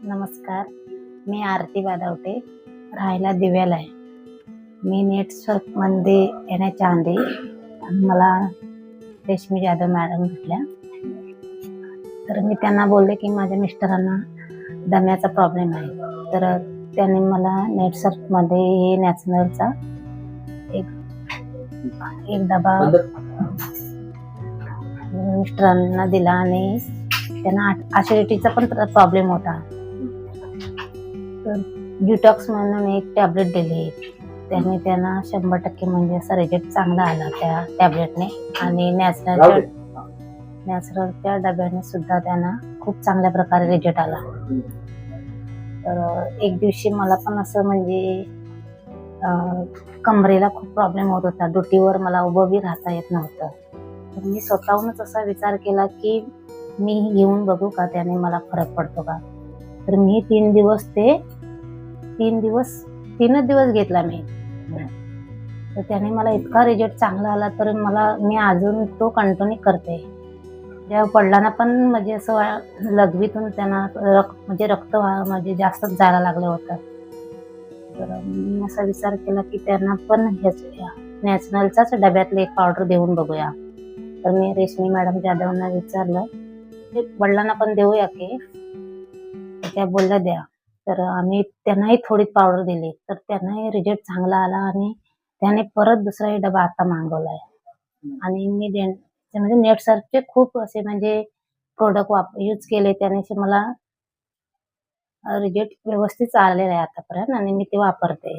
नमस्कार, मी आरती वादवटे, राहायला दिव्याला आहे. मी नेटवर्कमध्ये येण्याच्या आधी मला रेश्मी जाधव मॅडम भेटल्या. तर मी त्यांना बोलले की माझ्या मिस्टरांना दम्याचा प्रॉब्लेम आहे. तर त्यांनी मला नेटवर्कमध्ये नॅशनलचा एक डबा मिस्टरांना दिला आणि त्यांना ॲसिडिटीचा पण प्रॉब्लेम होता. तर डिटॉक्स म्हणून एक टॅबलेट दिली. त्यांना 100% म्हणजे असा रिझल्ट चांगला आला त्या टॅबलेटने. आणि नॅचरलच्या डब्याने सुद्धा त्यांना खूप चांगल्या प्रकारे रिझल्ट आला. तर एक दिवशी मला पण असं म्हणजे कमरेला खूप प्रॉब्लेम होत होता. ड्युटीवर मला उभं बी राहता येत नव्हतं. तर मी स्वतःहूनच असा विचार केला की मी घेऊन बघू का, त्याने मला फरक पडतो का. तर मी 3च दिवस घेतला मी. तर त्याने मला इतका रिझल्ट चांगला आला. तर मी अजून तो कंटिन्यू करते. जेव्हा वडिलांना पण म्हणजे असं लघवीतून त्यांना रक्त म्हणजे जास्तच जायला लागलं होतं. तर मी असा विचार केला की त्यांना पण नॅशनलचाच डब्यातले एक पावडर देऊन बघूया. तर मी रेश्मी मॅडम जाधवना विचारलं की वडिलांना पण देऊया की. त्या बोलल्या द्या. तर आम्ही त्यांनाही थोडी पावडर दिली. तर त्यांनाही रिझल्ट चांगला आला आणि त्याने परत दुसराही डबा आता मागवलाय. आणि मी म्हणजे नेटसर्फचे खूप असे म्हणजे प्रोडक्ट यूज केले. त्याने मला रिझल्ट व्यवस्थित आलेला आहे आतापर्यंत आणि मी ते वापरते.